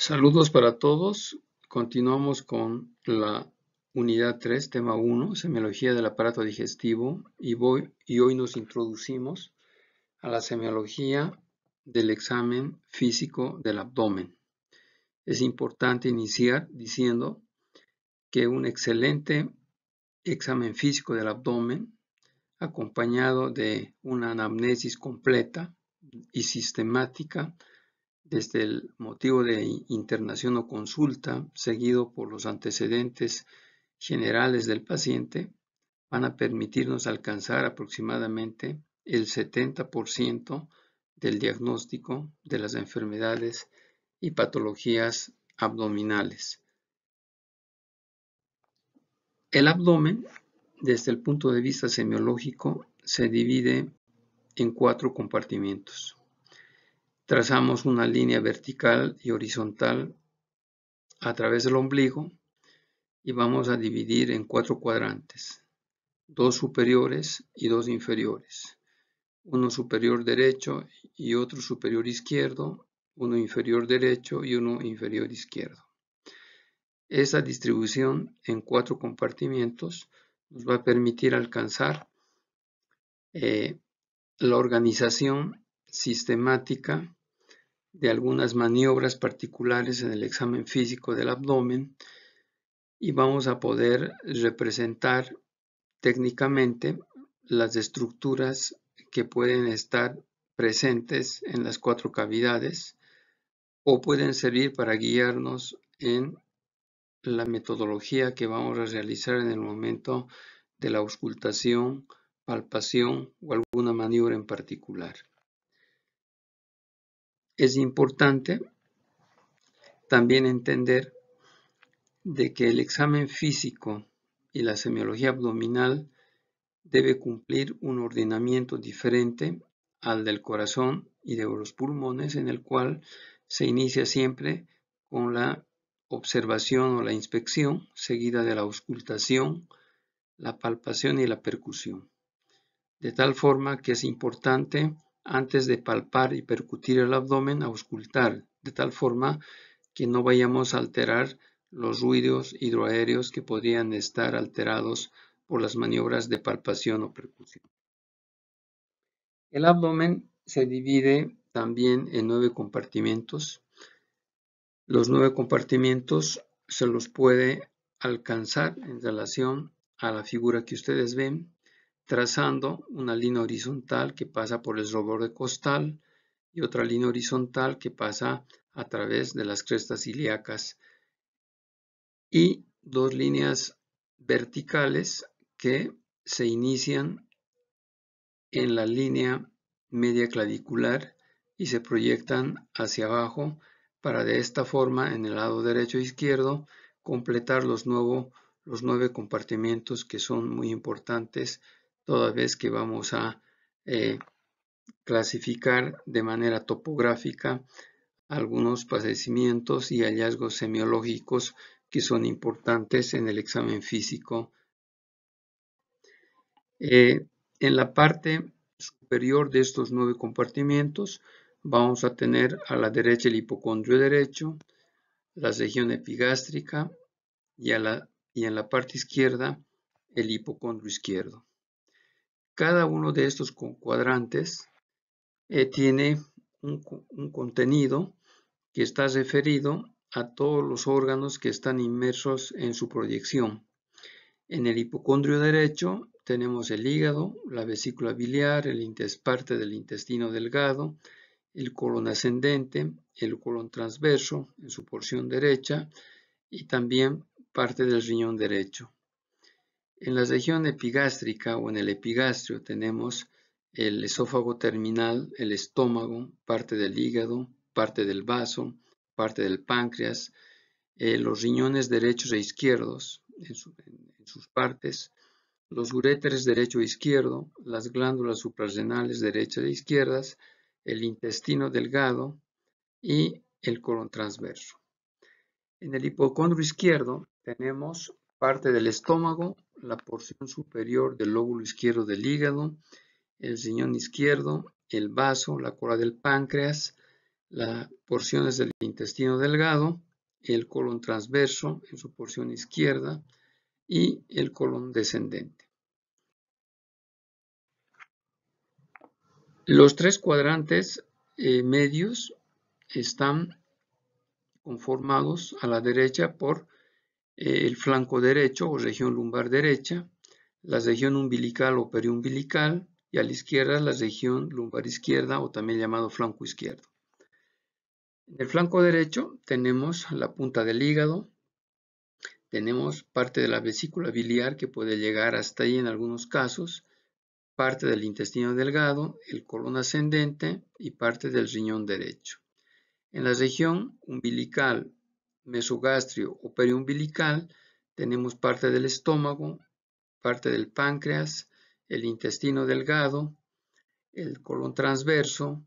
Saludos para todos. Continuamos con la unidad 3, tema 1, semiología del aparato digestivo, y hoy nos introducimos a la semiología del examen físico del abdomen. Es importante iniciar diciendo que un excelente examen físico del abdomen, acompañado de una anamnesis completa y sistemática, desde el motivo de internación o consulta, seguido por los antecedentes generales del paciente, van a permitirnos alcanzar aproximadamente el 70% del diagnóstico de las enfermedades y patologías abdominales. El abdomen, desde el punto de vista semiológico, se divide en 4 compartimientos. Trazamos una línea vertical y horizontal a través del ombligo y vamos a dividir en 4 cuadrantes, 2 superiores y 2 inferiores, uno superior derecho y otro superior izquierdo, uno inferior derecho y uno inferior izquierdo. Esa distribución en 4 compartimientos nos va a permitir alcanzar la organización sistemática de algunas maniobras particulares en el examen físico del abdomen y vamos a poder representar técnicamente las estructuras que pueden estar presentes en las 4 cavidades o pueden servir para guiarnos en la metodología que vamos a realizar en el momento de la auscultación, palpación o alguna maniobra en particular. Es importante también entender de que el examen físico y la semiología abdominal debe cumplir un ordenamiento diferente al del corazón y de los pulmones, en el cual se inicia siempre con la observación o la inspección, seguida de la auscultación, la palpación y la percusión. De tal forma que es importante, antes de palpar y percutir el abdomen, auscultar, de tal forma que no vayamos a alterar los ruidos hidroaéreos que podrían estar alterados por las maniobras de palpación o percusión. El abdomen se divide también en 9 compartimentos. Los 9 compartimentos se los puede alcanzar en relación a la figura que ustedes ven, trazando una línea horizontal que pasa por el reborde costal y otra línea horizontal que pasa a través de las crestas ilíacas y 2 líneas verticales que se inician en la línea media clavicular y se proyectan hacia abajo para de esta forma en el lado derecho e izquierdo completar los 9 compartimentos que son muy importantes toda vez que vamos a clasificar de manera topográfica algunos padecimientos y hallazgos semiológicos que son importantes en el examen físico. En la parte superior de estos 9 compartimentos vamos a tener a la derecha el hipocondrio derecho, la región epigástrica y en la parte izquierda el hipocondrio izquierdo. Cada uno de estos cuadrantes tiene un contenido que está referido a todos los órganos que están inmersos en su proyección. En el hipocondrio derecho tenemos el hígado, la vesícula biliar, parte del intestino delgado, el colon ascendente, el colon transverso en su porción derecha y también parte del riñón derecho. En la región epigástrica o en el epigastrio tenemos el esófago terminal, el estómago, parte del hígado, parte del vaso, parte del páncreas, los riñones derechos e izquierdos en sus partes, los uréteres derecho e izquierdo, las glándulas suprarrenales derechas e izquierdas, el intestino delgado y el colon transverso. En el hipocondrio izquierdo tenemos parte del estómago, la porción superior del lóbulo izquierdo del hígado, el riñón izquierdo, el vaso, la cola del páncreas, las porciones del intestino delgado, el colon transverso en su porción izquierda y el colon descendente. Los tres cuadrantes medios están conformados a la derecha por el flanco derecho o región lumbar derecha, la región umbilical o periumbilical y a la izquierda la región lumbar izquierda o también llamado flanco izquierdo. En el flanco derecho tenemos la punta del hígado, tenemos parte de la vesícula biliar que puede llegar hasta ahí en algunos casos, parte del intestino delgado, el colon ascendente y parte del riñón derecho. En la región umbilical, mesogastrio o periumbilical tenemos parte del estómago, parte del páncreas, el intestino delgado, el colon transverso,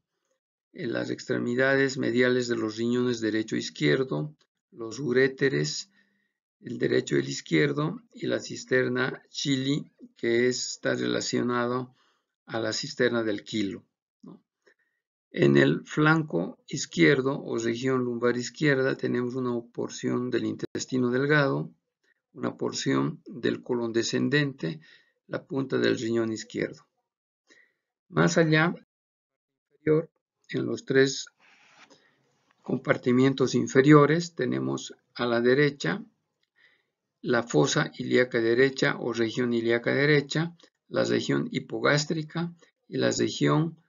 en las extremidades mediales de los riñones derecho e izquierdo, los uréteres, el derecho y el izquierdo, y la cisterna chili, que está relacionado a la cisterna del quilo, ¿no? En el flanco izquierdo o región lumbar izquierda tenemos una porción del intestino delgado, una porción del colon descendente, la punta del riñón izquierdo. Más allá, en los tres compartimientos inferiores tenemos a la derecha la fosa ilíaca derecha o región ilíaca derecha, la región hipogástrica y la región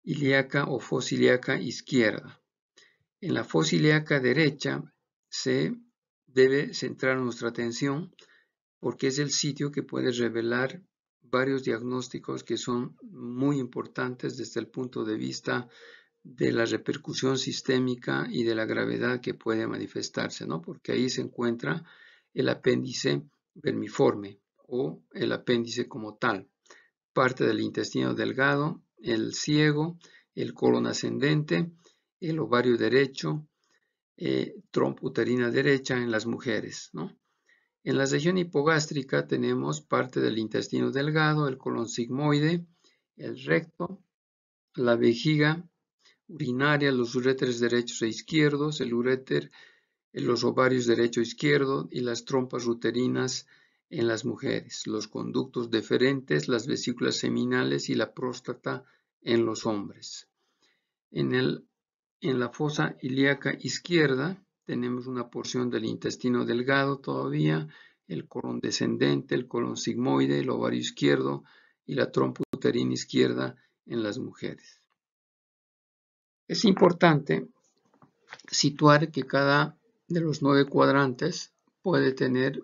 ilíaca o fosa ilíaca izquierda. En la fosa ilíaca derecha se debe centrar nuestra atención porque es el sitio que puede revelar varios diagnósticos que son muy importantes desde el punto de vista de la repercusión sistémica y de la gravedad que puede manifestarse, ¿no? Porque ahí se encuentra el apéndice vermiforme o el apéndice como tal, parte del intestino delgado, el ciego, el colon ascendente, el ovario derecho, trompa uterina derecha en las mujeres, ¿no? En la región hipogástrica tenemos parte del intestino delgado, el colon sigmoide, el recto, la vejiga urinaria, los uréteres derechos e izquierdos, el uréter, los ovarios derecho e izquierdo y las trompas uterinas en las mujeres, los conductos deferentes, las vesículas seminales y la próstata en los hombres. En la fosa ilíaca izquierda tenemos una porción del intestino delgado todavía, el colon descendente, el colon sigmoide, el ovario izquierdo y la trompa uterina izquierda en las mujeres. Es importante situar que cada de los 9 cuadrantes puede tener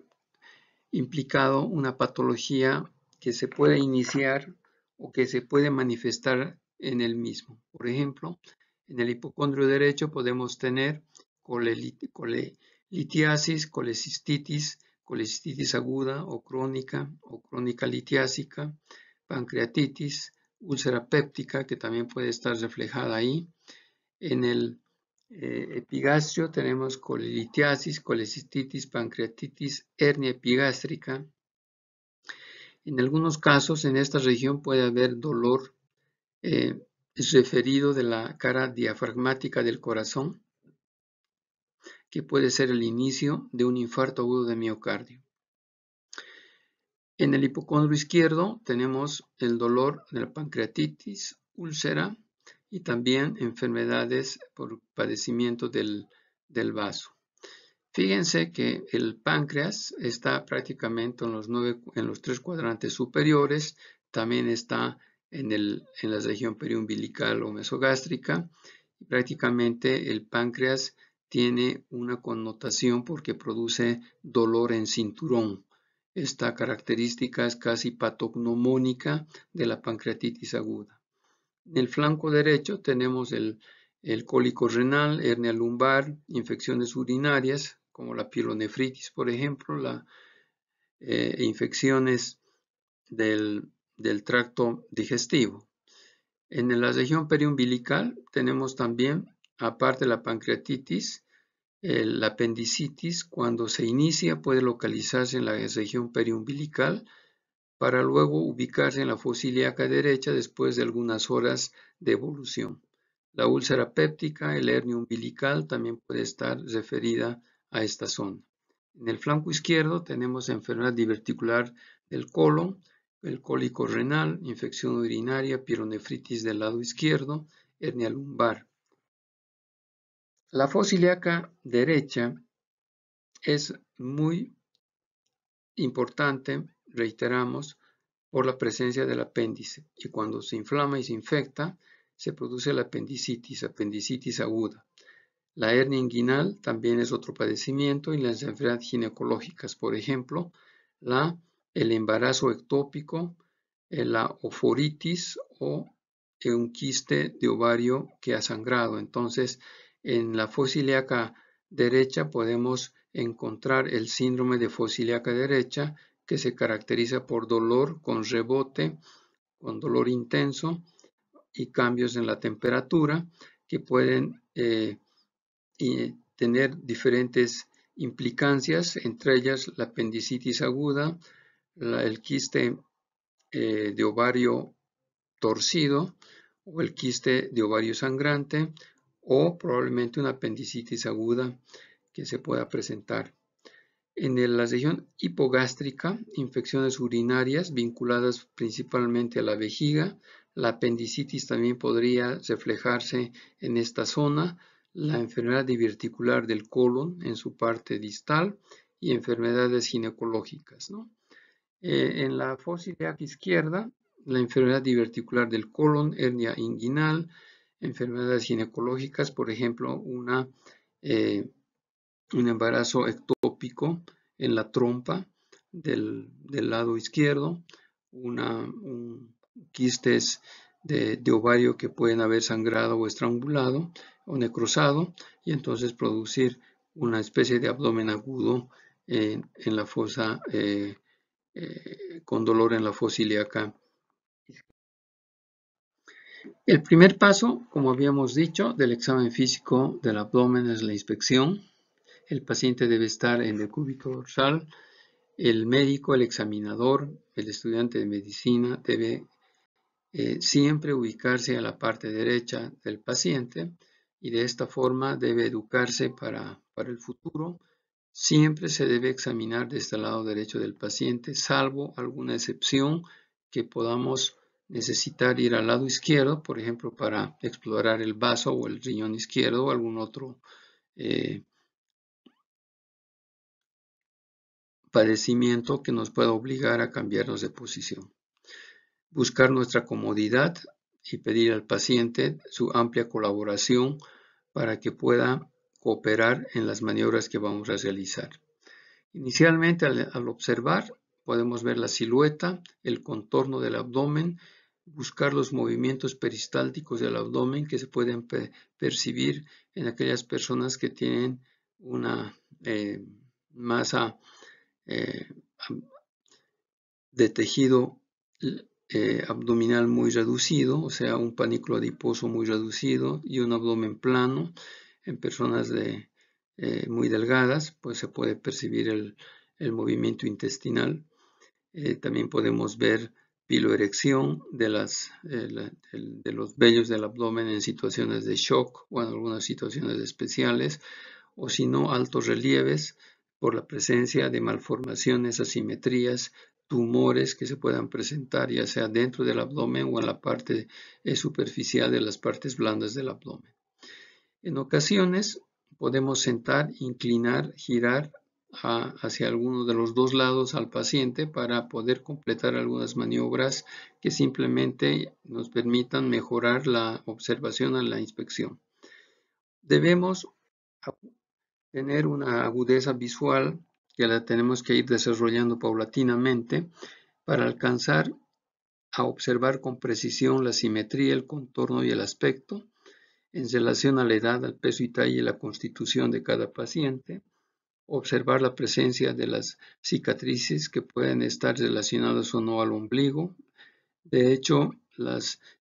implicado una patología que se puede iniciar o que se puede manifestar en el mismo. Por ejemplo, en el hipocondrio derecho podemos tener colelitiasis, colecistitis aguda o crónica litiásica, pancreatitis, úlcera péptica, que también puede estar reflejada ahí. En el epigastrio tenemos colelitiasis, colecistitis, pancreatitis, hernia epigástrica. En algunos casos en esta región puede haber dolor referido de la cara diafragmática del corazón, que puede ser el inicio de un infarto agudo de miocardio. En el hipocondrio izquierdo tenemos el dolor de la pancreatitis, úlcera y también enfermedades por padecimiento del vaso. Fíjense que el páncreas está prácticamente en los 3 cuadrantes superiores, también está en la región periumbilical o mesogástrica. Prácticamente el páncreas tiene una connotación porque produce dolor en cinturón. Esta característica es casi patognomónica de la pancreatitis aguda. En el flanco derecho tenemos el cólico renal, hernia lumbar, infecciones urinarias, como la pielonefritis, por ejemplo, infecciones del tracto digestivo. En la región periumbilical tenemos también, aparte de la pancreatitis, la apendicitis. Cuando se inicia puede localizarse en la región periumbilical para luego ubicarse en la fosa ilíaca derecha después de algunas horas de evolución. La úlcera péptica, el hernia umbilical, también puede estar referida a esta zona. En el flanco izquierdo tenemos enfermedad diverticular del colon, el cólico renal, infección urinaria, pielonefritis del lado izquierdo, hernia lumbar. La fosa ilíaca derecha es muy importante, reiteramos, por la presencia del apéndice, y cuando se inflama y se infecta, se produce la apendicitis aguda. La hernia inguinal también es otro padecimiento, y las enfermedades ginecológicas, por ejemplo, el embarazo ectópico, la oforitis o un quiste de ovario que ha sangrado. Entonces, en la fosa ilíaca derecha podemos encontrar el síndrome de fosa ilíaca derecha, que se caracteriza por dolor con rebote, con dolor intenso y cambios en la temperatura que pueden tener diferentes implicancias, entre ellas la apendicitis aguda, el quiste de ovario torcido o el quiste de ovario sangrante, o probablemente una apendicitis aguda que se pueda presentar. En la región hipogástrica, infecciones urinarias vinculadas principalmente a la vejiga. La apendicitis también podría reflejarse en esta zona. La enfermedad diverticular del colon en su parte distal y enfermedades ginecológicas, ¿no? En la fosa ilíaca izquierda, la enfermedad diverticular del colon, hernia inguinal, enfermedades ginecológicas, por ejemplo, un embarazo ectópico en la trompa del lado izquierdo, quistes de ovario que pueden haber sangrado o estrangulado o necrosado, y entonces producir una especie de abdomen agudo en la fosa, con dolor en la fosa ilíaca. El primer paso, como habíamos dicho, del examen físico del abdomen es la inspección. El paciente debe estar en decúbito dorsal. El médico, el examinador, el estudiante de medicina debe siempre ubicarse a la parte derecha del paciente, y de esta forma debe educarse para el futuro. Siempre se debe examinar desde el lado derecho del paciente, salvo alguna excepción que podamos necesitar ir al lado izquierdo, por ejemplo, para explorar el vaso o el riñón izquierdo o algún otro padecimiento que nos pueda obligar a cambiarnos de posición. Buscar nuestra comodidad y pedir al paciente su amplia colaboración para que pueda cooperar en las maniobras que vamos a realizar. Inicialmente, al observar, podemos ver la silueta, el contorno del abdomen, buscar los movimientos peristálticos del abdomen que se pueden percibir en aquellas personas que tienen una masa de tejido abdominal muy reducido, o sea, un panículo adiposo muy reducido y un abdomen plano. En personas muy delgadas, pues se puede percibir el movimiento intestinal. También podemos ver piloerección de los vellos del abdomen en situaciones de shock o en algunas situaciones especiales, o si no, altos relieves por la presencia de malformaciones, asimetrías, tumores que se puedan presentar ya sea dentro del abdomen o en la parte superficial de las partes blandas del abdomen. En ocasiones podemos sentar, inclinar, girar hacia alguno de los dos lados al paciente para poder completar algunas maniobras que simplemente nos permitan mejorar la observación en la inspección. Debemos tener una agudeza visual que la tenemos que ir desarrollando paulatinamente para alcanzar a observar con precisión la simetría, el contorno y el aspecto en relación a la edad, al peso y talla y la constitución de cada paciente. Observar la presencia de las cicatrices que pueden estar relacionadas o no al ombligo. De hecho,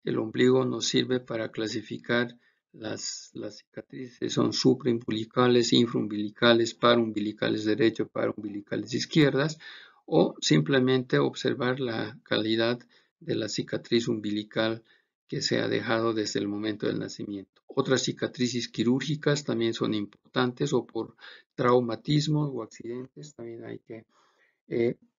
el ombligo nos sirve para clasificar las cicatrices, son supraumbilicales, infraumbilicales, paraumbilicales derecho, paraumbilicales izquierdas, o simplemente observar la calidad de la cicatriz umbilical que se ha dejado desde el momento del nacimiento. Otras cicatrices quirúrgicas también son importantes, o por traumatismos o accidentes, también hay que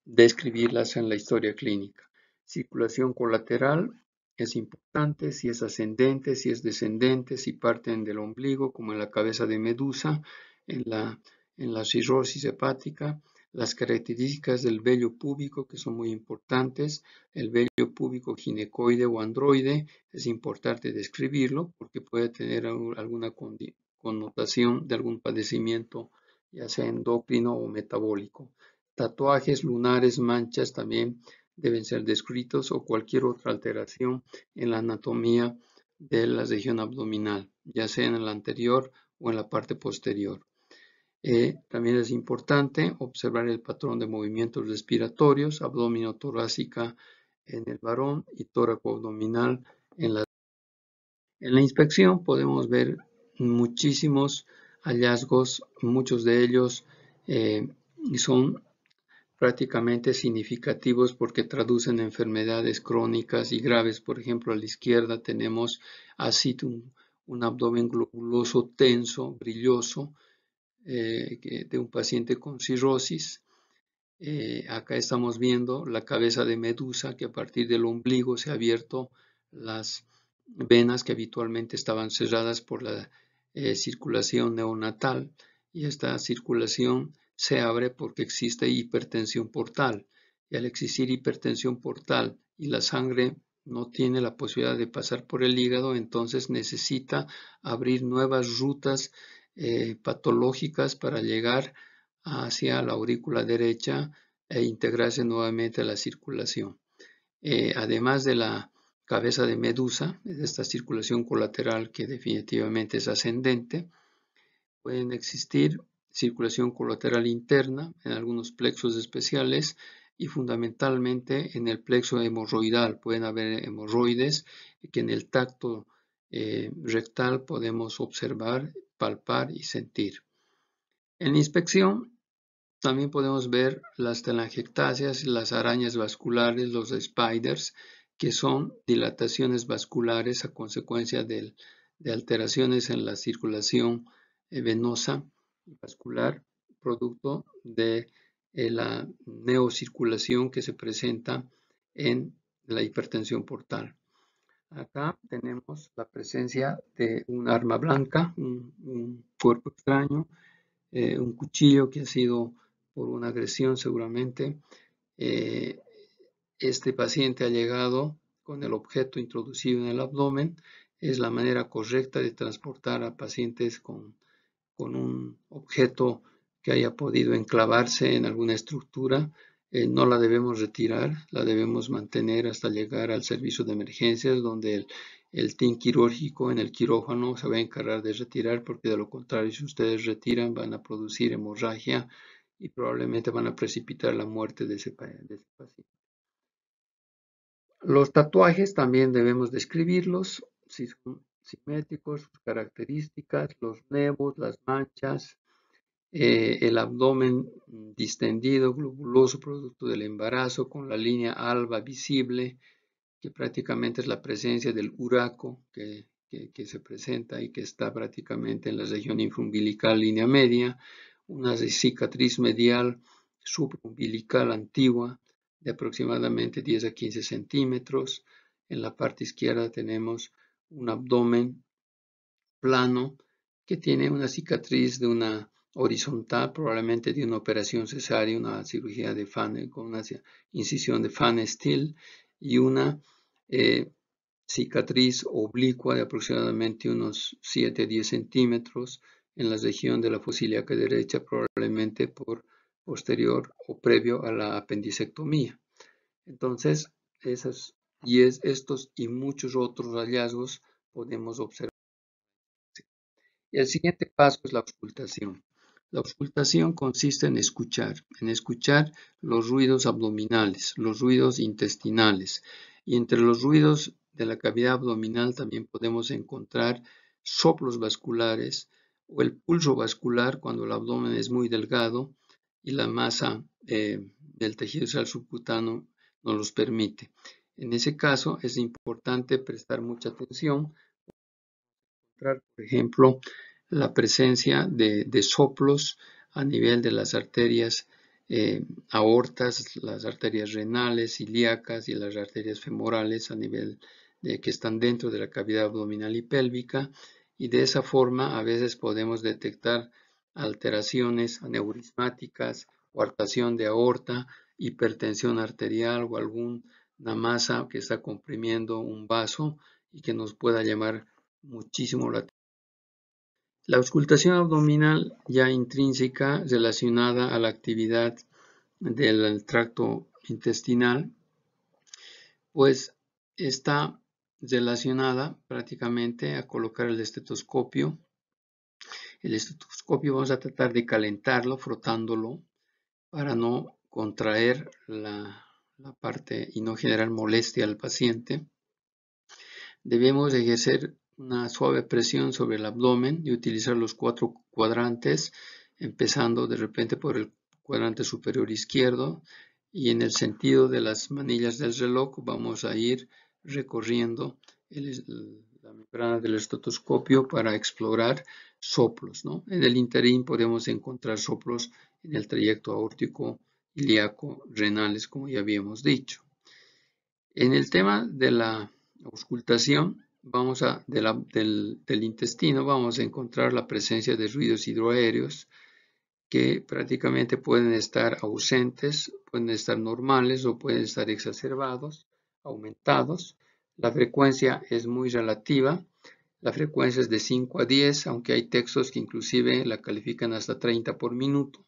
describirlas en la historia clínica. Circulación colateral es importante, si es ascendente, si es descendente, si parten del ombligo, como en la cabeza de Medusa, en la cirrosis hepática. Las características del vello púbico, que son muy importantes. El vello púbico ginecoide o androide es importante describirlo porque puede tener alguna connotación de algún padecimiento, ya sea endocrino o metabólico. Tatuajes lunares, manchas también deben ser descritos, o cualquier otra alteración en la anatomía de la región abdominal, ya sea en la anterior o en la parte posterior. También es importante observar el patrón de movimientos respiratorios, abdomino-torácica en el varón y tóraco-abdominal en la. En la inspección podemos ver muchísimos hallazgos, muchos de ellos son prácticamente significativos porque traducen enfermedades crónicas y graves. Por ejemplo, a la izquierda tenemos así un abdomen globuloso, tenso, brilloso, de un paciente con cirrosis. Acá estamos viendo la cabeza de Medusa, que a partir del ombligo se ha abierto las venas que habitualmente estaban cerradas por la circulación neonatal, y esta circulación se abre porque existe hipertensión portal, y al existir hipertensión portal y la sangre no tiene la posibilidad de pasar por el hígado, entonces necesita abrir nuevas rutas patológicas para llegar hacia la aurícula derecha e integrarse nuevamente a la circulación. Además de la cabeza de Medusa, de esta circulación colateral que definitivamente es ascendente, pueden existir circulación colateral interna en algunos plexos especiales y fundamentalmente en el plexo hemorroidal. Pueden haber hemorroides que en el tacto rectal podemos observar, palpar y sentir. En la inspección también podemos ver las telangiectasias, las arañas vasculares, los spiders, que son dilataciones vasculares a consecuencia de alteraciones en la circulación venosa y vascular, producto de la neocirculación que se presenta en la hipertensión portal. Acá tenemos la presencia de un arma blanca, un cuerpo extraño, un cuchillo que ha sido por una agresión seguramente. Este paciente ha llegado con el objeto introducido en el abdomen. Es la manera correcta de transportar a pacientes con un objeto que haya podido enclavarse en alguna estructura. No la debemos retirar, la debemos mantener hasta llegar al servicio de emergencias, donde el team quirúrgico en el quirófano se va a encargar de retirar, porque de lo contrario, si ustedes retiran, van a producir hemorragia y probablemente van a precipitar la muerte de ese paciente. Los tatuajes también debemos describirlos, si son simétricos, sus características, los nevos, las manchas, el abdomen distendido, globuloso, producto del embarazo, con la línea alba visible, que prácticamente es la presencia del uraco que se presenta y que está prácticamente en la región infraumbilical, línea media, una cicatriz medial subumbilical antigua de aproximadamente 10 a 15 centímetros. En la parte izquierda tenemos un abdomen plano que tiene una cicatriz de una horizontal, probablemente de una operación cesárea, una cirugía de Fan, con una incisión de Fan Steel, y una cicatriz oblicua de aproximadamente unos 7 a 10 centímetros en la región de la fosa ilíaca derecha, probablemente por posterior o previo a la apendicectomía. Entonces, estos y muchos otros hallazgos podemos observar. El siguiente paso es la auscultación. La auscultación consiste en escuchar los ruidos abdominales, los ruidos intestinales, y entre los ruidos de la cavidad abdominal también podemos encontrar soplos vasculares o el pulso vascular cuando el abdomen es muy delgado y la masa del tejido subcutáneo nos los permite. En ese caso es importante prestar mucha atención, por ejemplo, la presencia de soplos a nivel de las arterias aortas, las arterias renales, ilíacas y las arterias femorales a nivel de que están dentro de la cavidad abdominal y pélvica, y de esa forma a veces podemos detectar alteraciones aneurismáticas, coartación de aorta, hipertensión arterial o alguna masa que está comprimiendo un vaso y que nos pueda llamar muchísimo la atención. La auscultación abdominal ya intrínseca relacionada a la actividad del tracto intestinal, pues está relacionada prácticamente a colocar el estetoscopio. El estetoscopio vamos a tratar de calentarlo frotándolo para no contraer la parte y no generar molestia al paciente. Debemos ejercer una suave presión sobre el abdomen y utilizar los 4 cuadrantes, empezando de repente por el cuadrante superior izquierdo, y en el sentido de las manillas del reloj vamos a ir recorriendo la membrana del estetoscopio para explorar soplos, ¿no? En el interín podemos encontrar soplos en el trayecto aórtico, ilíaco, renales, como ya habíamos dicho. En el tema de la auscultación del intestino vamos a encontrar la presencia de ruidos hidroaéreos que prácticamente pueden estar ausentes, pueden estar normales o pueden estar exacerbados, aumentados. La frecuencia es muy relativa. La frecuencia es de 5 a 10, aunque hay textos que inclusive la califican hasta 30 por minuto.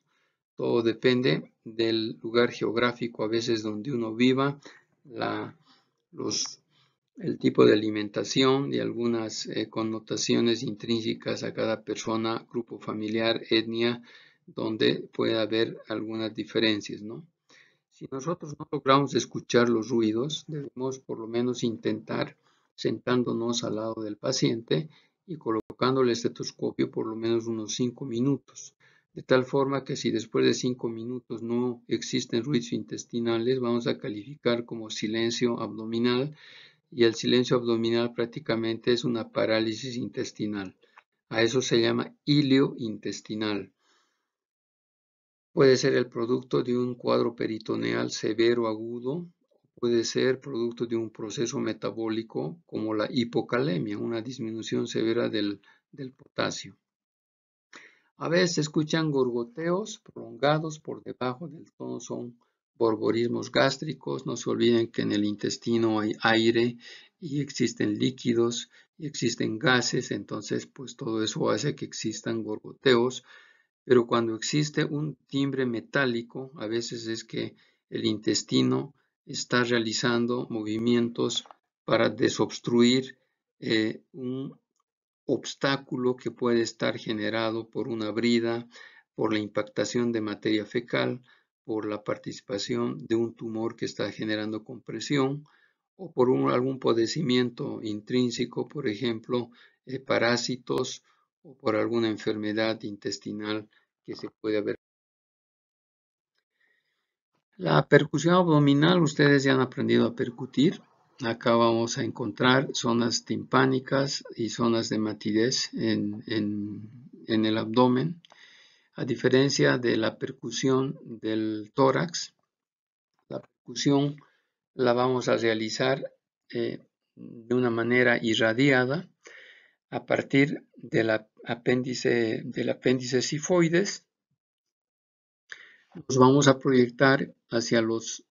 Todo depende del lugar geográfico, a veces donde uno viva, el tipo de alimentación y algunas connotaciones intrínsecas a cada persona, grupo familiar, etnia, donde puede haber algunas diferencias, ¿no? Si nosotros no logramos escuchar los ruidos, debemos por lo menos intentar sentándonos al lado del paciente y colocando el estetoscopio por lo menos unos 5 minutos. De tal forma que si después de 5 minutos no existen ruidos intestinales, vamos a calificar como silencio abdominal, y el silencio abdominal prácticamente es una parálisis intestinal. A eso se llama hilio intestinal. Puede ser el producto de un cuadro peritoneal severo agudo, puede ser producto de un proceso metabólico como la hipocalemia, una disminución severa del potasio. A veces se escuchan gorgoteos prolongados por debajo del tono, son borborismos gástricos. No se olviden que en el intestino hay aire y existen líquidos y existen gases, entonces pues todo eso hace que existan gorgoteos. Pero cuando existe un timbre metálico, a veces es que el intestino está realizando movimientos para desobstruir un obstáculo que puede estar generado por una brida, por la impactación de materia fecal, por la participación de un tumor que está generando compresión o por algún padecimiento intrínseco, por ejemplo, parásitos o por alguna enfermedad intestinal que se puede haber. La percusión abdominal, ustedes ya han aprendido a percutir. Acá vamos a encontrar zonas timpánicas y zonas de matidez en el abdomen. A diferencia de la percusión del tórax, la percusión la vamos a realizar de una manera irradiada a partir del apéndice sifoides. Nos vamos a proyectar hacia los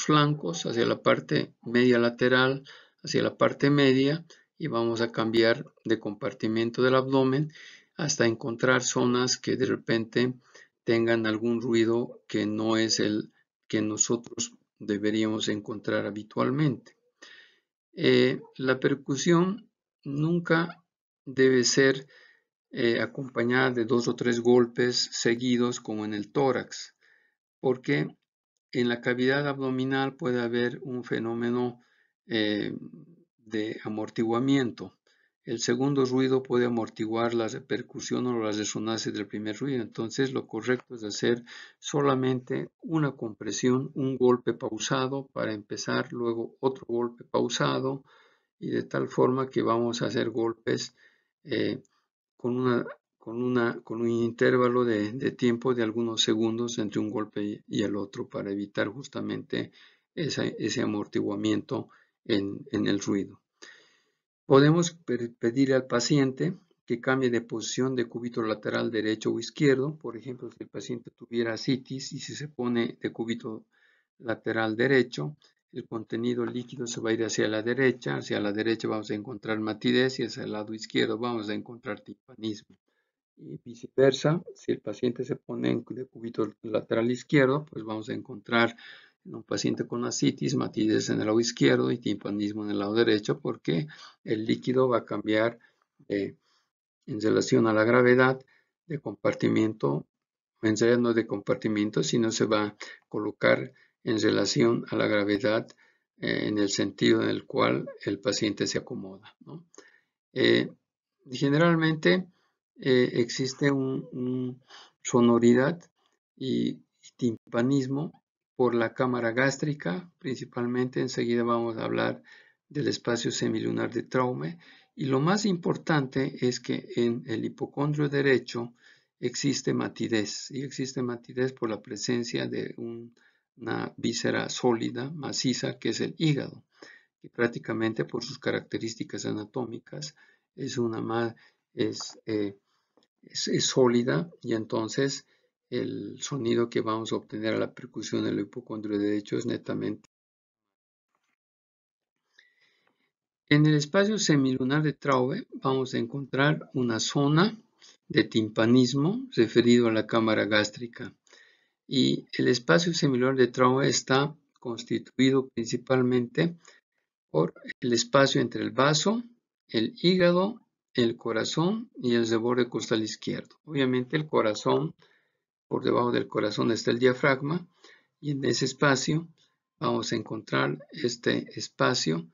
flancos, hacia la parte media lateral, hacia la parte media, y vamos a cambiar de compartimento del abdomen hasta encontrar zonas que de repente tengan algún ruido que no es el que nosotros deberíamos encontrar habitualmente. La percusión nunca debe ser acompañada de 2 o 3 golpes seguidos como en el tórax, porque en la cavidad abdominal puede haber un fenómeno de amortiguamiento. el segundo ruido puede amortiguar la repercusión o la resonancia del primer ruido. Entonces lo correcto es hacer solamente una compresión, un golpe pausado para empezar, luego otro golpe pausado, y de tal forma que vamos a hacer golpes con un intervalo de tiempo de algunos segundos entre un golpe y el otro para evitar justamente ese amortiguamiento en el ruido. Podemos pedir al paciente que cambie de posición de cúbito lateral derecho o izquierdo. Por ejemplo, si el paciente tuviera ascitis y si se pone de cúbito lateral derecho, el contenido líquido se va a ir hacia la derecha vamos a encontrar matidez y hacia el lado izquierdo vamos a encontrar timpanismo. Y viceversa, si el paciente se pone de cúbito lateral izquierdo, pues vamos a encontrar en un paciente con ascitis, matidez en el lado izquierdo y timpanismo en el lado derecho, porque el líquido va a cambiar en relación a la gravedad de compartimiento, en realidad no de compartimiento, sino se va a colocar en relación a la gravedad en el sentido en el cual el paciente se acomoda, ¿no? Generalmente existe una sonoridad y timpanismo por la cámara gástrica, principalmente. Enseguida vamos a hablar del espacio semilunar de Traume. Y lo más importante es que en el hipocondrio derecho existe matidez, y existe matidez por la presencia de una víscera sólida, maciza, que es el hígado, que prácticamente por sus características anatómicas es sólida, y entonces el sonido que vamos a obtener a la percusión del hipocondrio derecho es netamente. En el espacio semilunar de Traube vamos a encontrar una zona de timpanismo referido a la cámara gástrica, y el espacio semilunar de Traube está constituido principalmente por el espacio entre el vaso, el hígado, el corazón y el reborde costal izquierdo. Obviamente el corazón, por debajo del corazón está el diafragma, y en ese espacio vamos a encontrar este espacio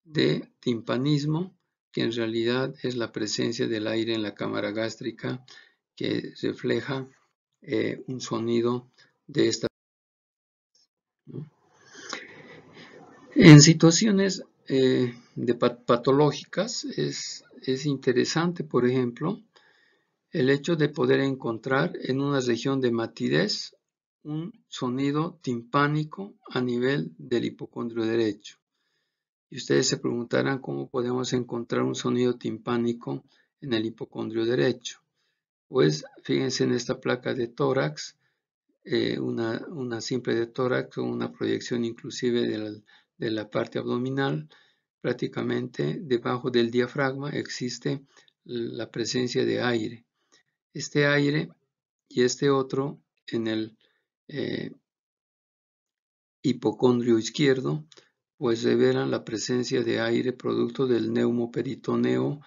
de timpanismo, que en realidad es la presencia del aire en la cámara gástrica que refleja un sonido de esta, ¿no? En situaciones patológicas es interesante, por ejemplo, el hecho de poder encontrar en una región de matidez un sonido timpánico a nivel del hipocondrio derecho. Y ustedes se preguntarán cómo podemos encontrar un sonido timpánico en el hipocondrio derecho. Pues fíjense en esta placa de tórax, una simple de tórax o una proyección inclusive de la parte abdominal. Prácticamente debajo del diafragma existe la presencia de aire. Este aire y este otro en el hipocondrio izquierdo pues revelan la presencia de aire producto del neumoperitoneo,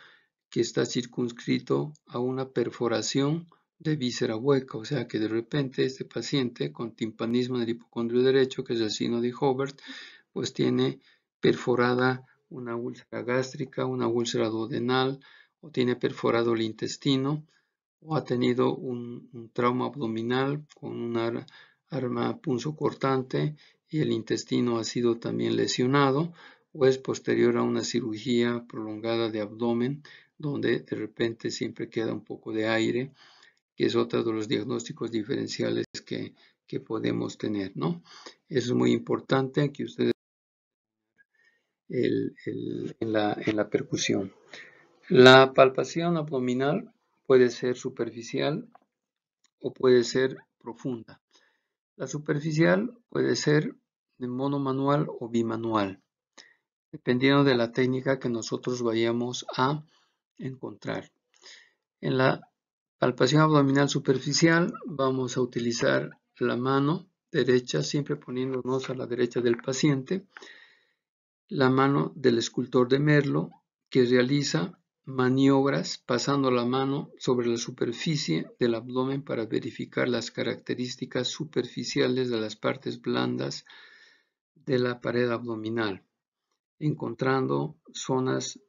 que está circunscrito a una perforación de víscera hueca, o sea que de repente este paciente con timpanismo del hipocondrio derecho, que es el signo de Hobart, pues tiene perforada una úlcera gástrica, una úlcera duodenal, o tiene perforado el intestino, o ha tenido un trauma abdominal con una arma punzocortante y el intestino ha sido también lesionado, o es posterior a una cirugía prolongada de abdomen, donde de repente siempre queda un poco de aire, que es otro de los diagnósticos diferenciales que podemos tener, ¿no? Eso es muy importante que ustedes en la percusión. La palpación abdominal puede ser superficial o puede ser profunda. La superficial puede ser de monomanual o bimanual, dependiendo de la técnica que nosotros vayamos a encontrar. En la palpación abdominal superficial vamos a utilizar la mano derecha, siempre poniéndonos a la derecha del paciente, la mano del escultor de Merlo, que realiza maniobras pasando la mano sobre la superficie del abdomen para verificar las características superficiales de las partes blandas de la pared abdominal, encontrando zonas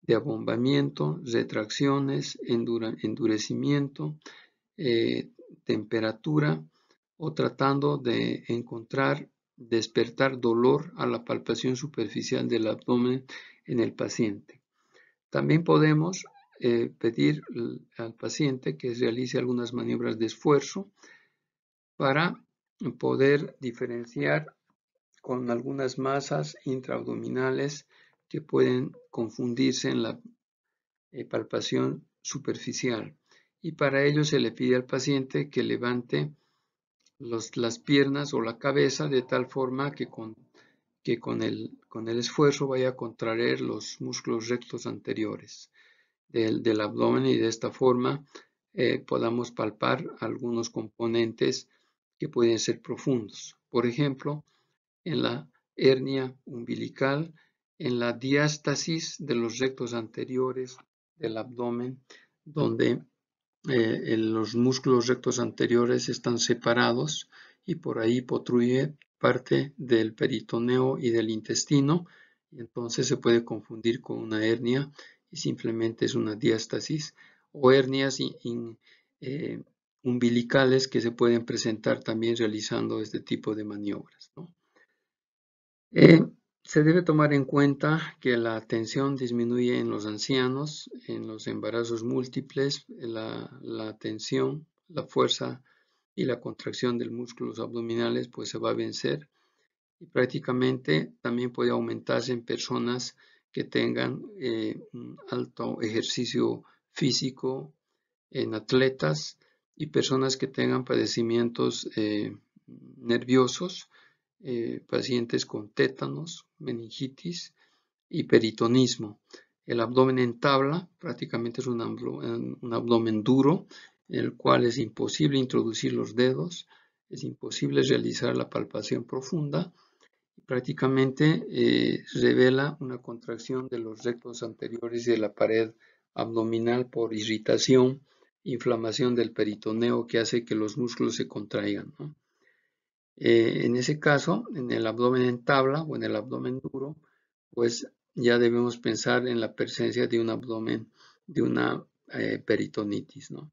de abombamiento, retracciones, endurecimiento, temperatura, o tratando de despertar dolor a la palpación superficial del abdomen en el paciente. También podemos pedir al paciente que realice algunas maniobras de esfuerzo para poder diferenciar con algunas masas intraabdominales que pueden confundirse en la palpación superficial. Y para ello se le pide al paciente que levante las piernas o la cabeza de tal forma que con el esfuerzo vaya a contraer los músculos rectos anteriores del abdomen, y de esta forma podamos palpar algunos componentes que pueden ser profundos. Por ejemplo, en la hernia umbilical, en la diástasis de los rectos anteriores del abdomen, donde los músculos rectos anteriores están separados y por ahí protruye parte del peritoneo y del intestino, y entonces se puede confundir con una hernia y simplemente es una diástasis, o hernias umbilicales que se pueden presentar también realizando este tipo de maniobras, ¿no? Se debe tomar en cuenta que la tensión disminuye en los ancianos, en los embarazos múltiples, la tensión, la fuerza y la contracción de los músculos abdominales pues se va a vencer, y prácticamente también puede aumentarse en personas que tengan un alto ejercicio físico, en atletas y personas que tengan padecimientos nerviosos, pacientes con tétanos, meningitis y peritonismo. El abdomen en tabla prácticamente es un abdomen duro, en el cual es imposible introducir los dedos, es imposible realizar la palpación profunda, y prácticamente revela una contracción de los rectos anteriores de la pared abdominal por irritación, inflamación del peritoneo, que hace que los músculos se contraigan, ¿no? En ese caso, en el abdomen en tabla o en el abdomen duro, pues ya debemos pensar en la presencia de un abdomen, de una peritonitis, ¿no?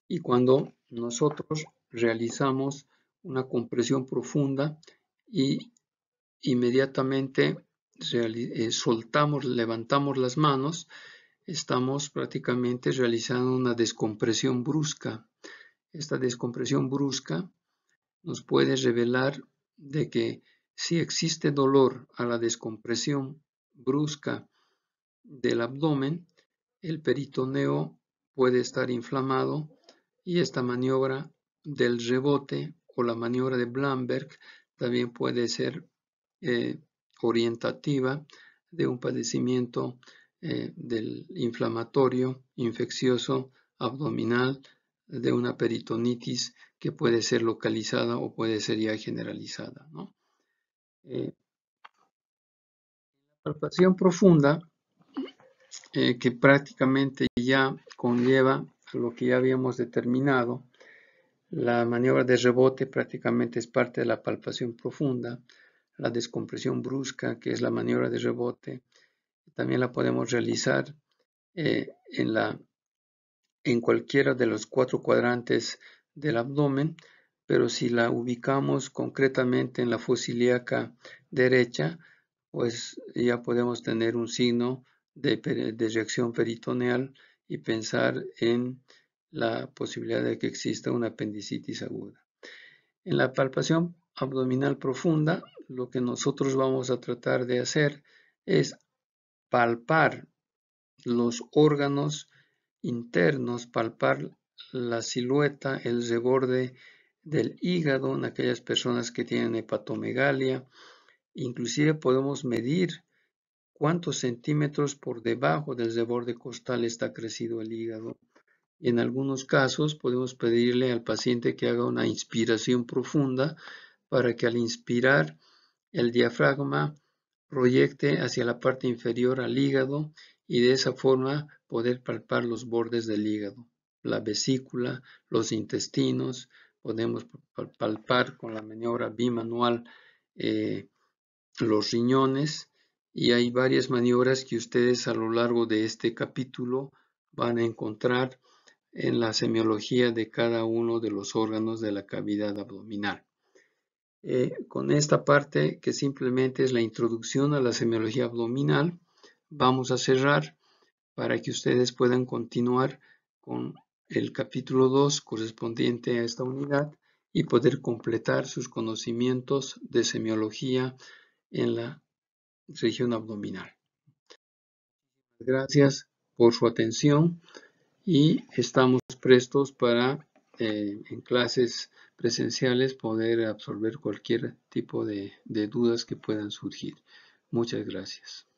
Y cuando nosotros realizamos una compresión profunda y inmediatamente levantamos las manos, estamos prácticamente realizando una descompresión brusca. Esta descompresión brusca nos puede revelar de que si existe dolor a la descompresión brusca del abdomen, el peritoneo puede estar inflamado, y esta maniobra del rebote o la maniobra de Blamberg también puede ser orientativa de un padecimiento del inflamatorio infeccioso abdominal, de una peritonitis que puede ser localizada o puede ser ya generalizada, ¿no? Palpación profunda, que prácticamente ya conlleva lo que ya habíamos determinado. La maniobra de rebote prácticamente es parte de la palpación profunda. La descompresión brusca, que es la maniobra de rebote, también la podemos realizar en cualquiera de los 4 cuadrantes del abdomen, pero si la ubicamos concretamente en la fosa ilíaca derecha, pues ya podemos tener un signo de reacción peritoneal y pensar en la posibilidad de que exista una apendicitis aguda. En la palpación abdominal profunda, lo que nosotros vamos a tratar de hacer es palpar los órganos internos, palpar la silueta, el reborde del hígado en aquellas personas que tienen hepatomegalia. Inclusive podemos medir cuántos centímetros por debajo del reborde costal está crecido el hígado. Y en algunos casos podemos pedirle al paciente que haga una inspiración profunda para que al inspirar el diafragma proyecte hacia la parte inferior al hígado, y de esa forma poder palpar los bordes del hígado, la vesícula, los intestinos. Podemos palpar con la maniobra bimanual los riñones, y hay varias maniobras que ustedes a lo largo de este capítulo van a encontrar en la semiología de cada uno de los órganos de la cavidad abdominal. Con esta parte, que simplemente es la introducción a la semiología abdominal, vamos a cerrar para que ustedes puedan continuar con el capítulo 2 correspondiente a esta unidad y poder completar sus conocimientos de semiología en la región abdominal. Gracias por su atención y estamos prestos para en clases presenciales poder absorber cualquier tipo de dudas que puedan surgir. Muchas gracias.